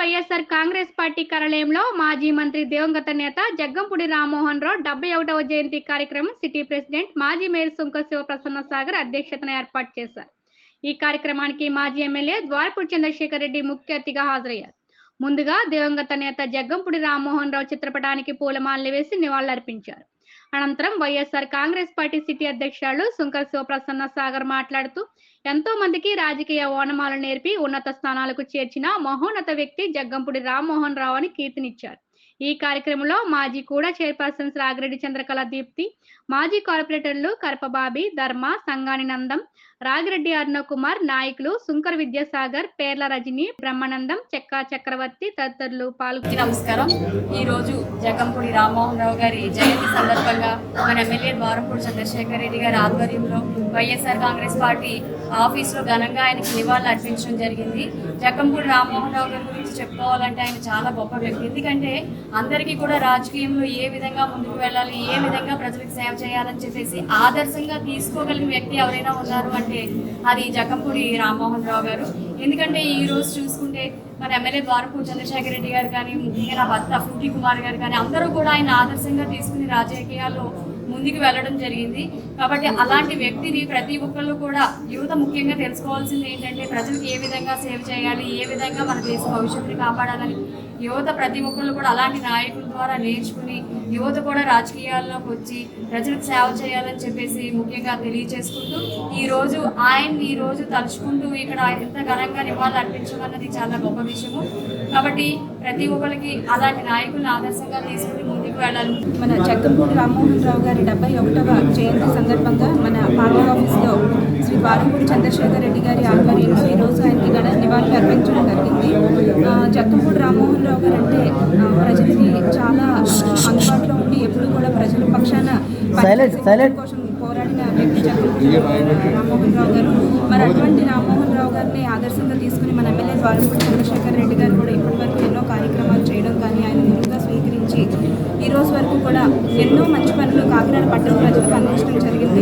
YSR Congress party కార్యాలయంలో మాజీ మంత్రి దివంగత నేత జగ్గంపూడి రామ్మోహన్ రావు 71వ జయంతి కార్యక్రమం సిటీ ప్రెసిడెంట్ మాజీ మేయర్ సుంక శివప్రసన్న సాగర్ అధ్యక్షతన ఏర్పాటు చేశారు. ఈ కార్యక్రమానికి మాజీ ఎమ్మెల్యే ద్వారపూడి చంద్రశేఖర్ రెడ్డి ముఖ్య అతిథిగా హాజరయ్యారు. ముందుగా దివంగత నేత జగ్గంపూడి రామ్మోహన్ రావు చిత్రపటానికి పూలమాలలు వేసి నివాళులర్పించారు. అనంతరం వైఎస్ఆర్ కాంగ్రెస్ పార్టీ సిటీ అధ్యక్షురాలు సుంక శివప్రసన్న సాగర్ మాట్లాడుతూ ఎంతో మందికి రాజకీయ ఓనమాలు నేర్పి ఉన్నత స్థానాలకు చేర్చిన మహోన్నత వ్యక్తి జగ్గంపూడి రామ్మోహన్ రావు అని కీర్తినిచ్చారు. ఈ కార్యక్రమంలో మాజీ కూడా చైర్పర్సన్స్ రాగిరెడ్డి చంద్రకళ దీప్తి, మాజీ కార్పొరేటర్లు కరపబాబి, ధర్మ, సంగాని నందం, రాగిరెడ్డి అర్ణవ్ కుమార్, నాయకులు సుంకర విద్యాసాగర్, పేర్ల రజని, బ్రహ్మానందం, చెక్కా చక్రవర్తి తదితరులు పాల్గొన్నారు. నమస్కారం. ఈ రోజు జగ్గంపూడి రామ్మోహన్ రావు గారి జయంతి సందర్భంగా మన ఎమ్మెల్యే ద్వారపూడి చంద్రశేఖర్ రెడ్డి గారి ఆధ్వర్యంలో వైఎస్ఆర్ కాంగ్రెస్ పార్టీ ఆఫీసులో ఘనంగా ఆయనకి నివాళులు అర్పించడం జరిగింది. జగ్గంపూడి రామ్మోహన్ రావు గారి గురించి చెప్పుకోవాలంటే ఆయన చాలా గొప్ప వ్యక్తి. ఎందుకంటే అందరికీ కూడా రాజకీయంలో ఏ విధంగా ముందుకు వెళ్ళాలి, ఏ విధంగా ప్రజలకు సేవ చేయాలని చెప్పేసి ఆదర్శంగా తీసుకోగలిగిన వ్యక్తి ఎవరైనా ఉన్నారు అంటే అది జగ్గంపూడి రామ్మోహన్ రావు గారు. ఎందుకంటే ఈ రోజు చూసుకుంటే మన ఎమ్మెల్యే ద్వారపూడి చంద్రశేఖర్ రెడ్డి గారు కానీ, ముఖ్యంగా నా భర్త ఫ్రూటీ కుమార్ గారు కానీ అందరూ కూడా ఆయన ఆదర్శంగా తీసుకుని రాజకీయాల్లో ముందుకు వెళ్ళడం జరిగింది. కాబట్టి అలాంటి వ్యక్తిని ప్రతి ఒక్కళ్ళు కూడా యువత ముఖ్యంగా తెలుసుకోవాల్సింది ఏంటంటే ప్రజలకు ఏ విధంగా సేవ చేయాలి, ఏ విధంగా మన దేశ భవిష్యత్తుని కాపాడాలని యువత ప్రతి ఒక్కళ్ళు కూడా అలాంటి నాయకుల ద్వారా నేర్చుకుని యువత కూడా రాజకీయాల్లోకి వచ్చి ప్రజలకు సేవ చేయాలని చెప్పేసి ముఖ్యంగా తెలియజేసుకుంటూ ఆయన్ని ఈ రోజు తలుచుకుంటూ ఇక్కడ ఎంత ఘనంగా నివాళులు అర్పించడం అన్నది చాలా గొప్ప విషయము. కాబట్టి ప్రతి ఒక్కరికి అలాంటి నాయకులను ఆదర్శంగా తీసుకుని ముందుకు వెళ్ళాలి. మన జగ్గంపూడి రామ్మోహన్ రావు గారి 71వ జయంతి సందర్భంగా మన పార్టీ ఆఫీస్లో శ్రీ ద్వారపూడి చంద్రశేఖర్ రెడ్డి గారి ఆధ్వర్యంలో ఈరోజు ఆయనకి నివాళులు అర్పించడం జరిగింది. జగ్గంపూడి రామ్మోహన్ రావు గారు అంటే ప్రజలకి చాలా అందుబాటులో ఉండి ఎప్పుడు కూడా ప్రజల పక్షాన కోసం పోరాడిన వ్యక్తి జగ్గంపూడి రామ్మోహన్ రావు గారు. మరి అటువంటి రామ్మోహన్ రావు గారిని ఆదర్శంగా తీసుకుని మన ఎమ్మెల్యే ద్వారపూడి చంద్రశేఖర్ రెడ్డి గారు కూడా ఇప్పటివరకు ఎన్నో కార్యక్రమాలు చేయడం కానీ ఆయన ముందుగా స్వీకరించి ఈ రోజు వరకు కూడా ఎన్నో మంచి పనులు కాకినాడ పట్టణ ప్రజలకు అందించడం జరిగింది.